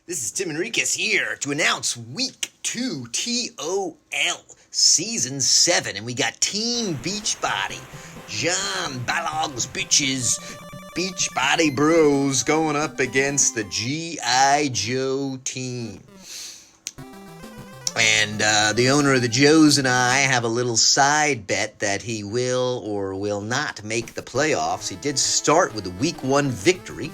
This is P90X here to announce Week 2 TOL Season 7. And we got Team Beachbody, John Balog's Bitches, Beachbody Bros going up against the G.I. Joe team. And the owner of the Joes and I have a little side bet that he will or will not make the playoffs. He did start with a Week 1 victory.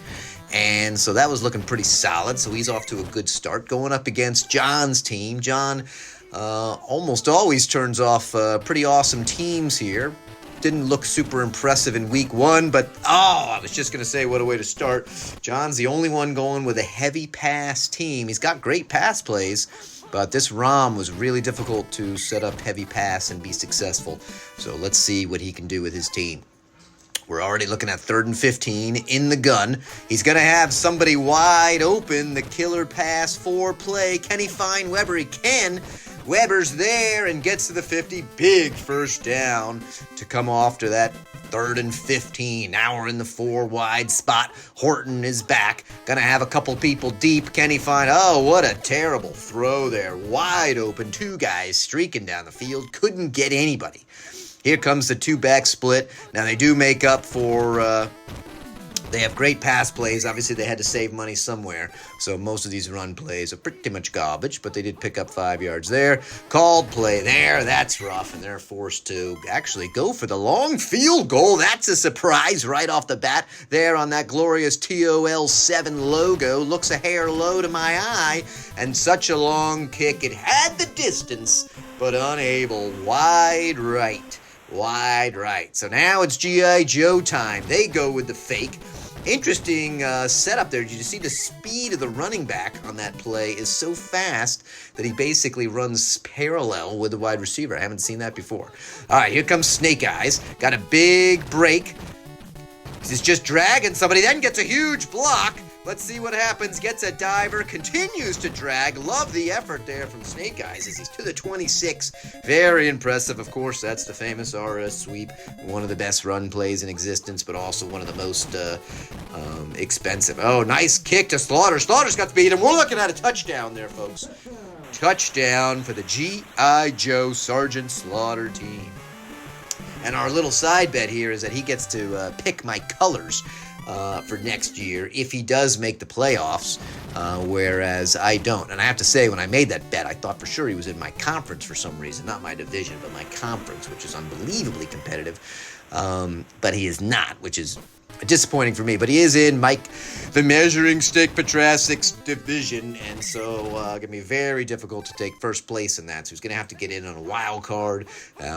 And so that was looking pretty solid. So he's off to a good start going up against John's team. John almost always turns off pretty awesome teams here. Didn't look super impressive in Week 1, but I was just going to say what a way to start. John's the only one going with a heavy pass team. He's got great pass plays, but this ROM was really difficult to set up heavy pass and be successful. So let's see what he can do with his team. We're already looking at 3rd and 15 in the gun. He's going to have somebody wide open. The killer pass for play. Can he find Weber? He can. Weber's there and gets to the 50. Big first down to come off to that 3rd and 15. Now we're in the 4 wide spot. Horton is back. Going to have a couple people deep. Can he find? Oh, what a terrible throw there. Wide open. 2 guys streaking down the field. Couldn't get anybody. Here comes the 2-back split. Now, they do make up for, they have great pass plays. Obviously, they had to save money somewhere. So most of these run plays are pretty much garbage, but they did pick up 5 yards there. Called play there. That's rough, and they're forced to actually go for the long field goal. That's a surprise right off the bat there on that glorious TOL7 logo. Looks a hair low to my eye, and such a long kick. It had the distance, but unable. Wide right. Wide right. So now it's G.I. Joe time. They go with the fake. Interesting setup there. Did you see the speed of the running back on that play is so fast that he basically runs parallel with the wide receiver. I haven't seen that before. All right, here comes Snake Eyes. Got a big break. He's just dragging somebody, then gets a huge block. Let's see what happens. Gets a diver, continues to drag. Love the effort there from Snake Eyes as he's to the 26. Very impressive. Of course, that's the famous RS sweep. One of the best run plays in existence, but also one of the most expensive. Oh, nice kick to Slaughter. Slaughter's got to beat him. We're looking at a touchdown there, folks. Touchdown for the G.I. Joe Sergeant Slaughter team. And our little side bet here is that he gets to pick my colors for next year if he does make the playoffs, whereas I don't. And I have to say, when I made that bet, I thought for sure he was in my conference for some reason. Not my division, but my conference, which is unbelievably competitive. But he is not, which is disappointing for me. But he is in Mike the Measuring Stick Petrasik's division, and so going to be very difficult to take first place in that. So he's going to have to get in on a wild card.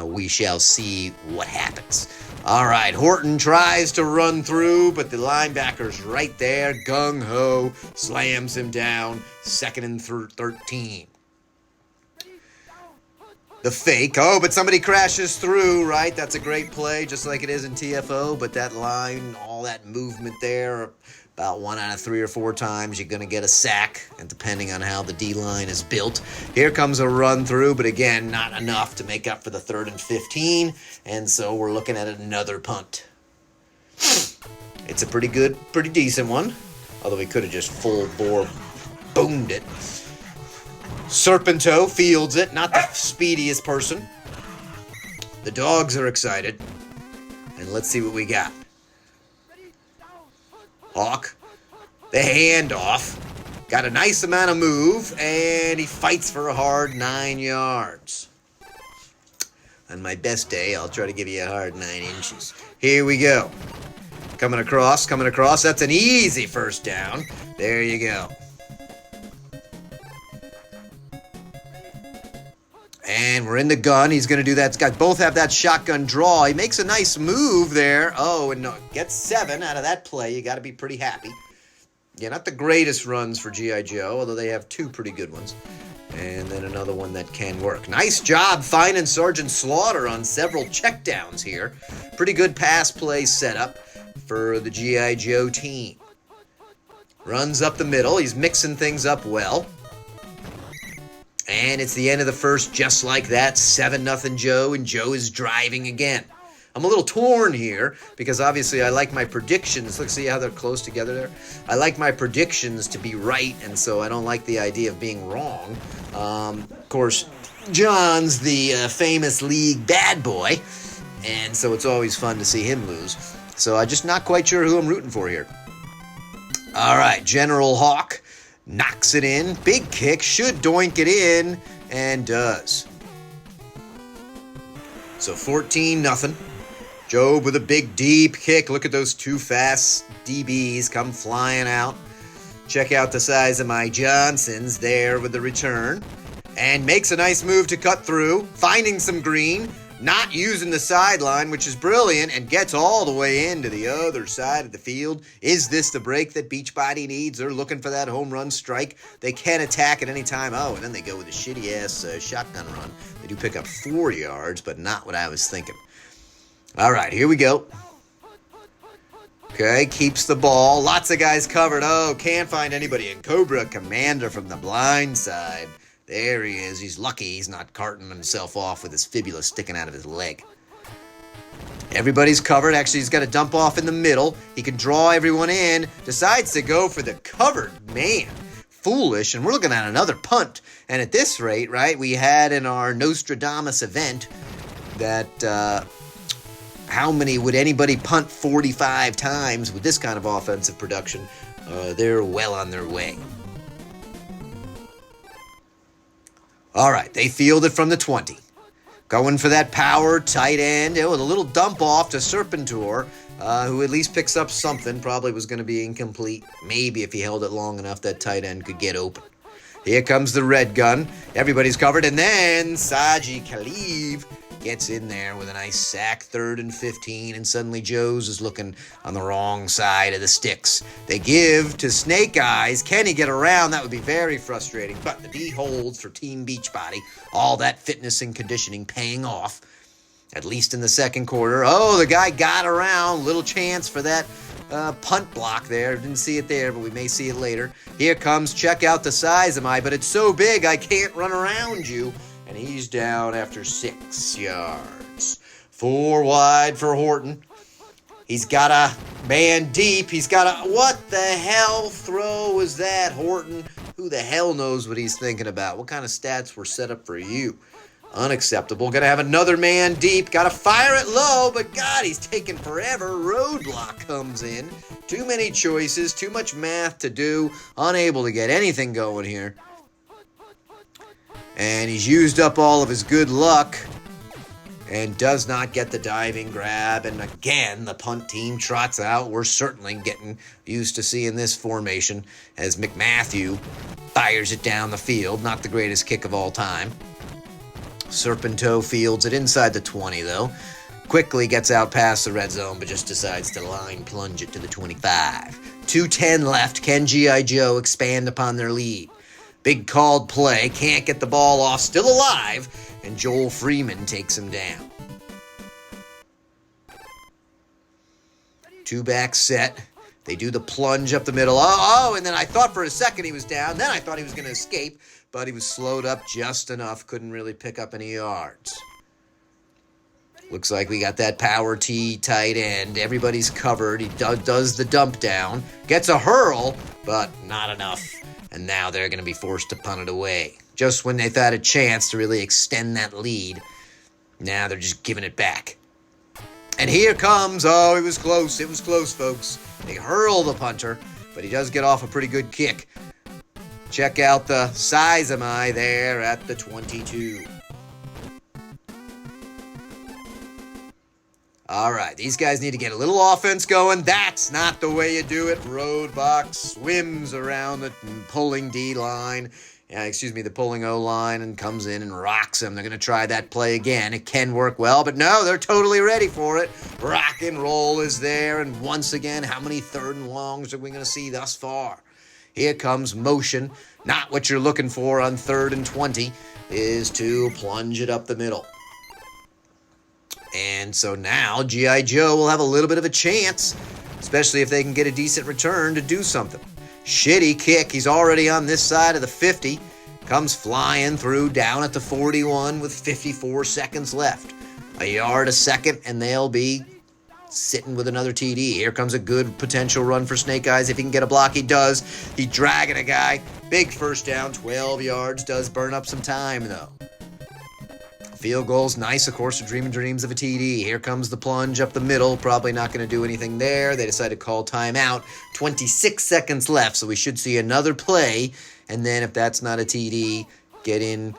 We shall see what happens. All right, Horton tries to run through, but the linebacker's right there. Gung-ho slams him down. 2nd and 13. The fake. Oh, but somebody crashes through, right? That's a great play, just like it is in TFO. But that line, all that movement there, about 1 out of 3 or 4 times, you're going to get a sack, and depending on how the D-line is built. Here comes a run through, but again, not enough to make up for the 3rd and 15, and so we're looking at another punt. It's a pretty good, pretty decent one, although he could have just full bore boomed it. Serpento fields it, not the speediest person. The dogs are excited, and let's see what we got. Hawk, the handoff, got a nice amount of move, and he fights for a hard 9 yards. On my best day, I'll try to give you a hard 9 inches. Here we go. Coming across. That's an easy first down. There you go. And we're in the gun. He's going to do that. Guys both have that shotgun draw. He makes a nice move there. Oh, and no, gets 7 out of that play. You got to be pretty happy. Yeah, not the greatest runs for G.I. Joe, although they have 2 pretty good ones. And then another one that can work. Nice job finding Sergeant Slaughter on several checkdowns here. Pretty good pass play setup for the G.I. Joe team. Runs up the middle. He's mixing things up well. And it's the end of the first, just like that. 7-0 Joe, and Joe is driving again. I'm a little torn here because obviously I like my predictions. Look, see how they're close together there? I like my predictions to be right, and so I don't like the idea of being wrong. Of course, John's the famous league bad boy, and so it's always fun to see him lose. So I'm just not quite sure who I'm rooting for here. All right, General Hawk knocks it in. Big kick, should doink it in, and does. So 14-0. Job with a big deep kick. Look at those two fast DBs come flying out. Check out the size of my Johnsons there with the return. And makes a nice move to cut through, finding some green, not using the sideline, which is brilliant, and gets all the way into the other side of the field. Is this the break that Beachbody needs? They're looking for that home run strike. They can attack at any time. Oh, and then they go with a shitty-ass shotgun run. They do pick up 4 yards, but not what I was thinking. All right, here we go. Okay, keeps the ball. Lots of guys covered. Oh, can't find anybody. And Cobra Commander from the blind side. There he is. He's lucky he's not carting himself off with his fibula sticking out of his leg. Everybody's covered. Actually, he's got to dump off in the middle. He can draw everyone in. Decides to go for the covered man. Foolish. And we're looking at another punt. And at this rate, right, we had in our Nostradamus event that how many would anybody punt 45 times with this kind of offensive production? They're well on their way. All right, they field it from the 20. Going for that power tight end. With a little dump off to Serpentor, who at least picks up something. Probably was going to be incomplete. Maybe if he held it long enough, that tight end could get open. Here comes the red gun. Everybody's covered. And then Saji Khalif gets in there with a nice sack, 3rd and 15, and suddenly Joe's is looking on the wrong side of the sticks. They give to Snake Eyes. Can he get around? That would be very frustrating, but the D holds for Team Beachbody. All that fitness and conditioning paying off, at least in the second quarter. Oh, the guy got around. Little chance for that punt block there. Didn't see it there, but we may see it later. Here comes, check out the size of but it's so big I can't run around you. And he's down after 6 yards. 4 wide for Horton. He's got a man deep. He's got a... What the hell throw was that, Horton? Who the hell knows what he's thinking about? What kind of stats were set up for you? Unacceptable. Gonna have another man deep. Gotta fire it low, but God, he's taking forever. Roadblock comes in. Too many choices. Too much math to do. Unable to get anything going here. And he's used up all of his good luck and does not get the diving grab. And again, the punt team trots out. We're certainly getting used to seeing this formation as McMatthew fires it down the field. Not the greatest kick of all time. Serpentor fields it inside the 20, though. Quickly gets out past the red zone, but just decides to line plunge it to the 25. 2:10 left. Can G.I. Joe expand upon their lead? Big called play, can't get the ball off, still alive, and Joel Freeman takes him down. 2-back set. They do the plunge up the middle. And then I thought for a second he was down. Then I thought he was going to escape, but he was slowed up just enough. Couldn't really pick up any yards. Looks like we got that power T tight end. Everybody's covered. He does the dump down. Gets a hurl, but not enough. And now they're going to be forced to punt it away. Just when they've had a chance to really extend that lead, now they're just giving it back. And here comes, it was close. It was close, folks. They hurl the punter, but he does get off a pretty good kick. Check out the size of there at the 22. All right, these guys need to get a little offense going. That's not the way you do it. Roadbox swims around the pulling D-line. The pulling O-line and comes in and rocks them. They're going to try that play again. It can work well, but no, they're totally ready for it. Rock and roll is there, and once again, how many 3rd and longs are we going to see thus far? Here comes motion. Not what you're looking for on 3rd and 20 is to plunge it up the middle. And so now G.I. Joe will have a little bit of a chance, especially if they can get a decent return to do something. Shitty kick. He's already on this side of the 50. Comes flying through down at the 41 with 54 seconds left. A yard a second, and they'll be sitting with another TD. Here comes a good potential run for Snake Eyes. If he can get a block, he does. He's dragging a guy. Big first down, 12 yards. Does burn up some time, though. Field goal's nice, of course, dreaming dreams of a TD. Here comes the plunge up the middle. Probably not going to do anything there. They decided to call timeout. 26 seconds left, so we should see another play. And then if that's not a TD, get in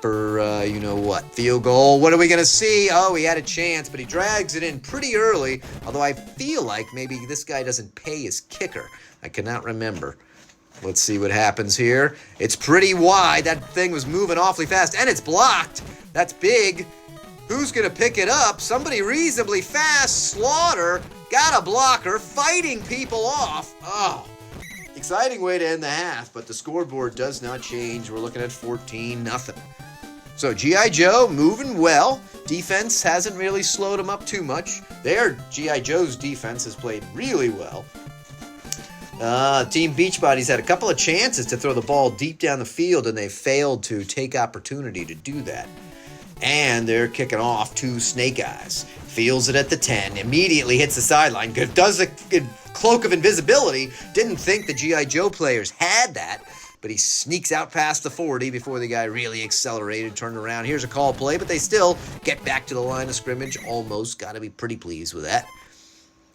for, you know what, field goal. What are we going to see? Oh, he had a chance, but he drags it in pretty early, although I feel like maybe this guy doesn't pay his kicker. I cannot remember. Let's see what happens here. It's pretty wide. That thing was moving awfully fast, and it's blocked. That's big. Who's going to pick it up? Somebody reasonably fast. Slaughter got a blocker, fighting people off. Oh, exciting way to end the half, but the scoreboard does not change. We're looking at 14-0. So G.I. Joe moving well. Defense hasn't really slowed them up too much. G.I. Joe's defense has played really well. Team Beachbody's had a couple of chances to throw the ball deep down the field, and they failed to take opportunity to do that. And they're kicking off to Snake Eyes. Feels it at the 10. Immediately hits the sideline. Does a cloak of invisibility. Didn't think the G.I. Joe players had that. But he sneaks out past the 40 before the guy really accelerated, turned around. Here's a call play, but they still get back to the line of scrimmage. Almost. Got to be pretty pleased with that.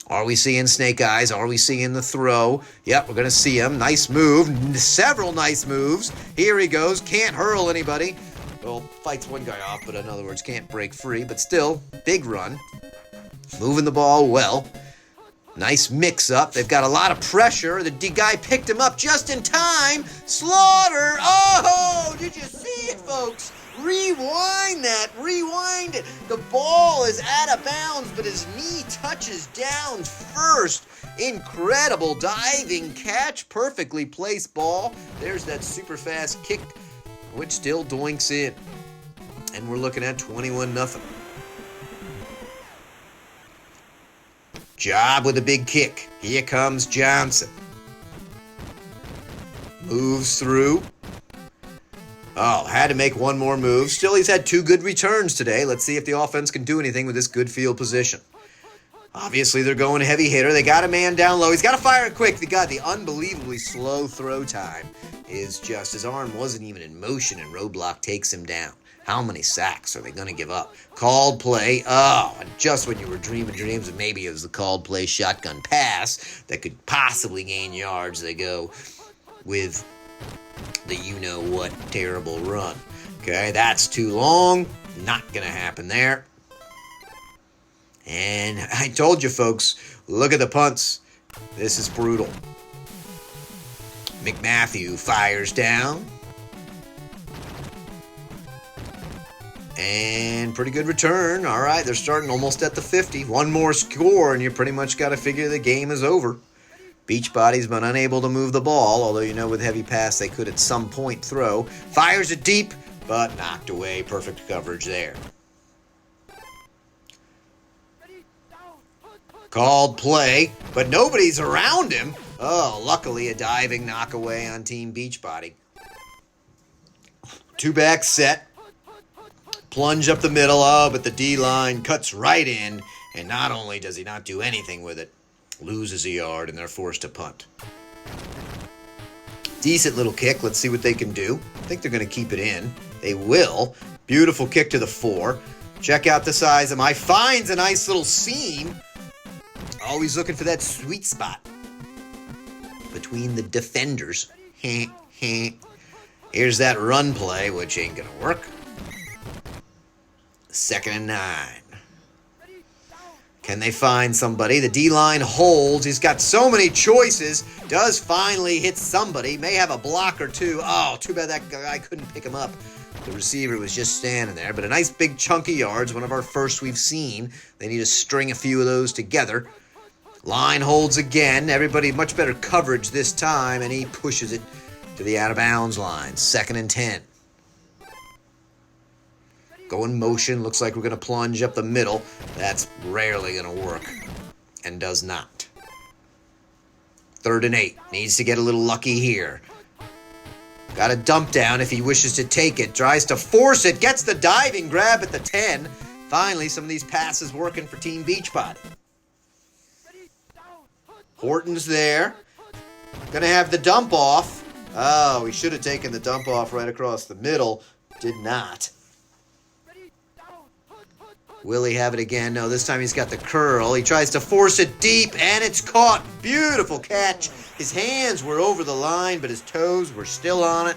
Are we seeing Snake Eyes? Are we seeing the throw? Yep, we're going to see him. Nice move. Several nice moves. Here he goes. Can't hurl anybody. Well, fights one guy off, but in other words, can't break free. But still, big run. Moving the ball well. Nice mix-up. They've got a lot of pressure. The guy picked him up just in time. Slaughter. Oh, did you see it, folks? Rewind that. Rewind it. The ball is out of bounds, but his knee touches down first. Incredible diving catch. Perfectly placed ball. There's that super fast kick, which still doinks in. And we're looking at 21-0. Job with a big kick. Here comes Johnson. Moves through. Oh, had to make one more move. Still, he's had 2 good returns today. Let's see if the offense can do anything with this good field position. Obviously, they're going heavy hitter. They got a man down low. He's got to fire it quick. They got the unbelievably slow throw time. Is just his arm wasn't even in motion, and Roadblock takes him down. How many sacks are they going to give up? Called play. Oh, and just when you were dreaming dreams of maybe it was the called play shotgun pass that could possibly gain yards, they go with the you-know-what terrible run. Okay, that's too long. Not going to happen there. And I told you, folks, look at the punts. This is brutal. McMatthew fires down. And pretty good return. All right, they're starting almost at the 50. One more score, and you pretty much got to figure the game is over. Beachbody's been unable to move the ball, although you know with heavy pass they could at some point throw. Fires it deep, but knocked away. Perfect coverage there. Called play, but nobody's around him. Oh, luckily a diving knockaway on Team Beachbody. 2-back set. Plunge up the middle, oh, but the D-line cuts right in, and not only does he not do anything with it, loses a yard, and they're forced to punt. Decent little kick. Let's see what they can do. I think they're going to keep it in. They will. Beautiful kick to the 4. Check out the size of my. Finds a nice little seam. Always looking for that sweet spot between the defenders. Here's that run play, which ain't going to work. 2nd and 9. Can they find somebody? The D-line holds. He's got so many choices. Does finally hit somebody. May have a block or two. Oh, too bad that guy couldn't pick him up. The receiver was just standing there. But a nice big chunk of yards. One of our first we've seen. They need to string a few of those together. Line holds again. Everybody much better coverage this time. And he pushes it to the out-of-bounds line. 2nd and 10. Go in motion. Looks like we're going to plunge up the middle. That's rarely going to work. And does not. 3rd and 8. Needs to get a little lucky here. Got a dump down if he wishes to take it. Tries to force it. Gets the diving grab at the 10. Finally, some of these passes working for Team Beachbody. Horton's there. Gonna have the dump off. Oh, he should have taken the dump off right across the middle. Did not. Will he have it again? No, this time he's got the curl. He tries to force it deep, and it's caught. Beautiful catch. His hands were over the line, but his toes were still on it.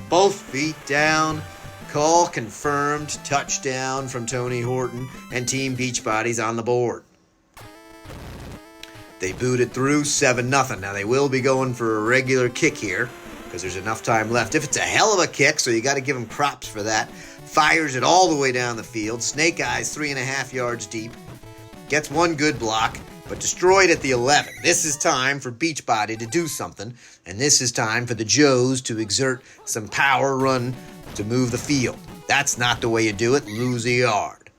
Both feet down. Call confirmed. Touchdown from Tony Horton, and Team Beachbody's on the board. They booted through 7-0. Now, they will be going for a regular kick here because there's enough time left. If it's a hell of a kick, so you got to give him props for that. Fires it all the way down the field. Snake Eyes 3.5 yards deep. Gets one good block, but destroyed at the 11. This is time for Beachbody to do something, and this is time for the Joes to exert some power run to move the field. That's not the way you do it. Lose a yard.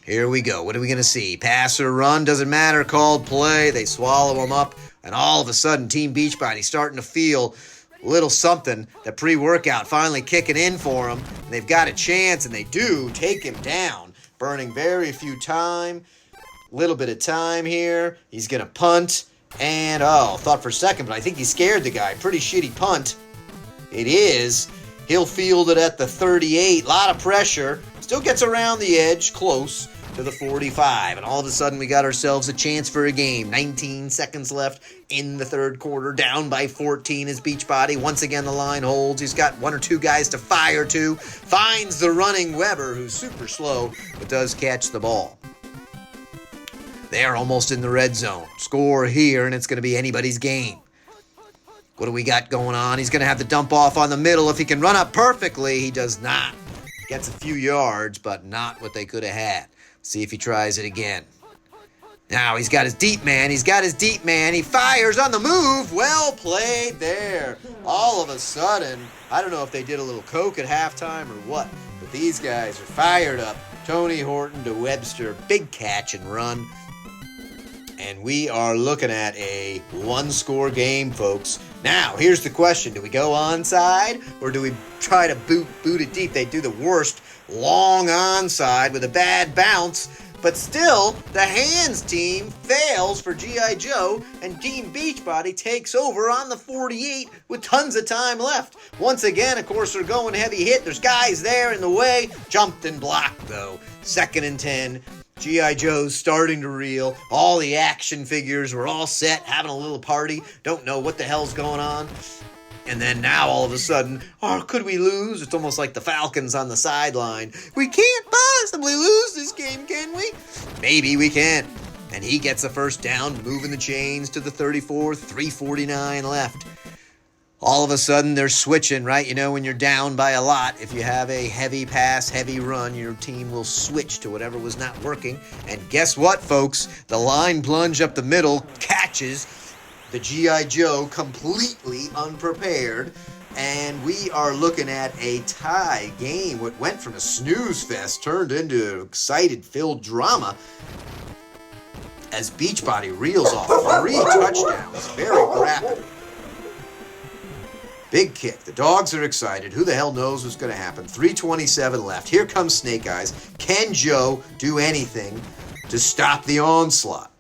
Here we go. What are we going to see? Pass or run? Doesn't matter. Called play. They swallow them up, and all of a sudden, Team Beachbody starting to feel a little something. The pre-workout finally kicking in for them. And they've got a chance, and they do take him down. Burning very few time. Little bit of time here. He's going to punt. And, thought for a second, but I think he scared the guy. Pretty shitty punt. It is. He'll field it at the 38. A lot of pressure. Still gets around the edge, close to the 45. And all of a sudden, we got ourselves a chance for a game. 19 seconds left in the third quarter. Down by 14 is Beachbody. Once again, the line holds. He's got one or two guys to fire to. Finds the running Weber, who's super slow, but does catch the ball. They're almost in the red zone. Score here, and it's going to be anybody's game. What do we got going on? He's going to have the dump off on the middle. If he can run up perfectly, he does not. Gets a few yards, but not what they could have had. See if he tries it again. Now he's got his deep man. He fires on the move. Well played there. All of a sudden, I don't know if they did a little coke at halftime or what, but these guys are fired up. Tony Horton to Webster. Big catch and run. And we are looking at a one-score game, folks. Now, here's the question. Do we go onside or do we try to boot it deep? They do the worst long onside with a bad bounce. But still, the hands team fails for G.I. Joe, and Team Beachbody takes over on the 48 with tons of time left. Once again, of course, they're going heavy hit. There's guys there in the way. Jumped and blocked, though. 2nd and 10. G.I. Joe's starting to reel. All the action figures were all set, having a little party. Don't know what the hell's going on. And then now, all of a sudden, could we lose? It's almost like the Falcons on the sideline. We can't possibly lose this game, can we? Maybe we can. And he gets a first down, moving the chains to the 34, 3:49 left. All of a sudden, they're switching, right? You know, when you're down by a lot, if you have a heavy pass, heavy run, your team will switch to whatever was not working. And guess what, folks? The line plunge up the middle catches the G.I. Joe completely unprepared. And we are looking at a tie game. What went from a snooze fest turned into an excited-filled drama as Beachbody reels off 3 touchdowns very rapidly. Big kick. The dogs are excited. Who the hell knows what's going to happen? 3:27 left. Here comes Snake Eyes. Can Joe do anything to stop the onslaught?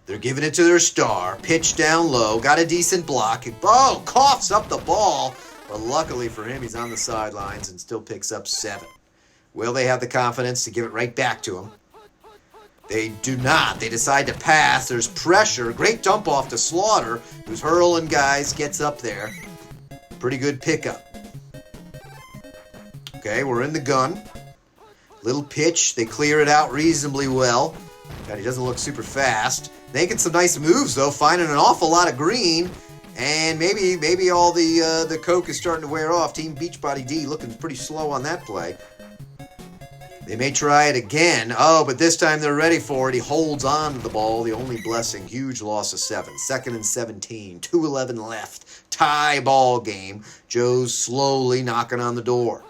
They're giving it to their star. Pitch down low. Got a decent block. Coughs up the ball. But luckily for him, he's on the sidelines and still picks up 7. Will they have the confidence to give it right back to him? They do not. They decide to pass. There's pressure. Great dump off to Slaughter, who's hurling guys, gets up there. Pretty good pickup. Okay, we're in the gun. Little pitch. They clear it out reasonably well. God, he doesn't look super fast. Making some nice moves, though. Finding an awful lot of green. And maybe all the coke is starting to wear off. Team Beachbody D looking pretty slow on that play. They may try it again. But this time they're ready for it. He holds on to the ball. The only blessing. Huge loss of 7. 2nd and 17. 2:11 left. Tie ball game. Joe's slowly knocking on the door.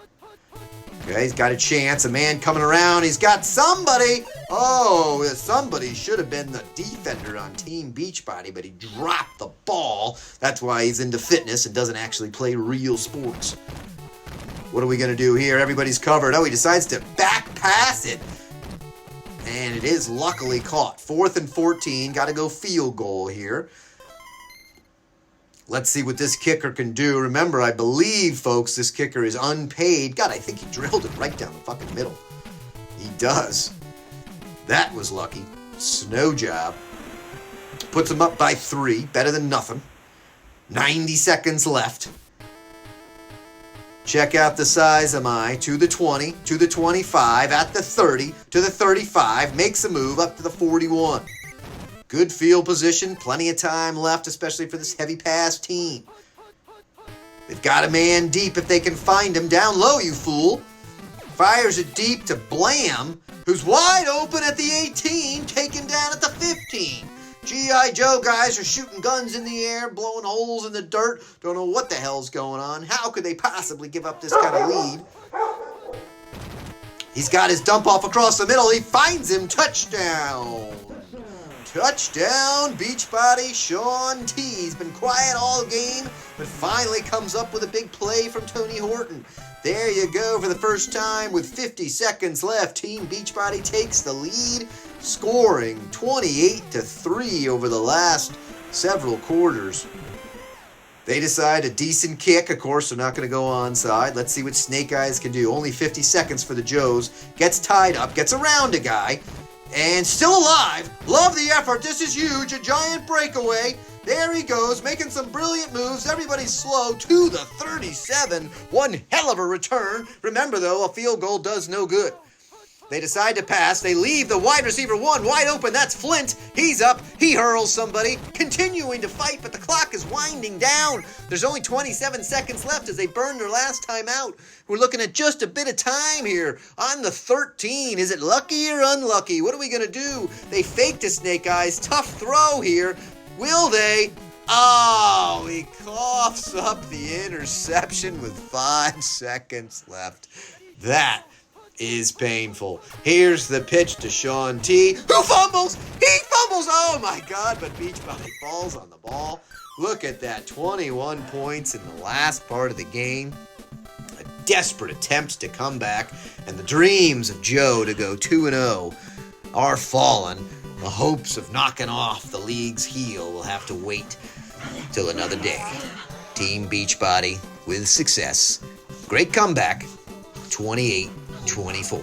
Okay, he's got a chance. A man coming around. He's got somebody. Somebody should have been the defender on Team Beachbody, but he dropped the ball. That's why he's into fitness and doesn't actually play real sports. What are we going to do here? Everybody's covered. Oh, he decides to back pass it. And it is luckily caught. 4th and 14. Got to go field goal here. Let's see what this kicker can do. Remember, I believe, folks, this kicker is unpaid. God, I think he drilled it right down the fucking middle. He does. That was lucky. Snow job. Puts him up by 3. Better than nothing. 90 seconds left. Check out the size of my to the 20, to the 25, at the 30, to the 35. Makes a move up to the 41. Good field position. Plenty of time left, especially for this heavy pass team. They've got a man deep if they can find him. Down low, you fool. Fires it deep to Blam, who's wide open at the 18, taken down at the 15. G.I. Joe guys are shooting guns in the air, blowing holes in the dirt. Don't know what the hell's going on. How could they possibly give up this kind of lead? He's got his dump off across the middle. He finds him. Touchdown. Touchdown, Beachbody Sean T. He's been quiet all game, but finally comes up with a big play from Tony Horton. There you go for the first time with 50 seconds left. Team Beachbody takes the lead, scoring 28-3 over the last several quarters. They decide a decent kick. Of course, they're not going to go onside. Let's see what Snake Eyes can do. Only 50 seconds for the Joes. Gets tied up, gets around a guy, and still alive. Love the effort. This is huge. A giant breakaway. There he goes, making some brilliant moves. Everybody's slow to the 37. One hell of a return. Remember, though, a field goal does no good. They decide to pass. They leave the wide receiver one wide open. That's Flint. He's up. He hurls somebody, continuing to fight, but the clock is winding down. There's only 27 seconds left as they burn their last time out. We're looking at just a bit of time here on the 13. Is it lucky or unlucky? What are we going to do? They faked a Snake Eyes. Tough throw here. Will they? Oh, he coughs up the interception with 5 seconds left. That is painful. Here's the pitch to Sean T. Who fumbles? He fumbles! Oh my God, but Beachbody falls on the ball. Look at that, 21 points in the last part of the game. A desperate attempt to come back, and the dreams of Joe to go 2-0 are fallen. The hopes of knocking off the league's heel will have to wait till another day. Team Beachbody with success. Great comeback, 28-24.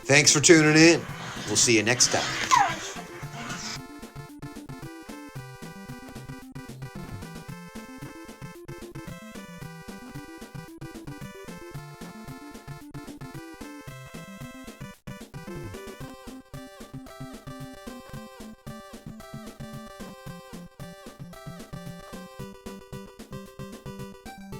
Thanks for tuning in. We'll see you next time.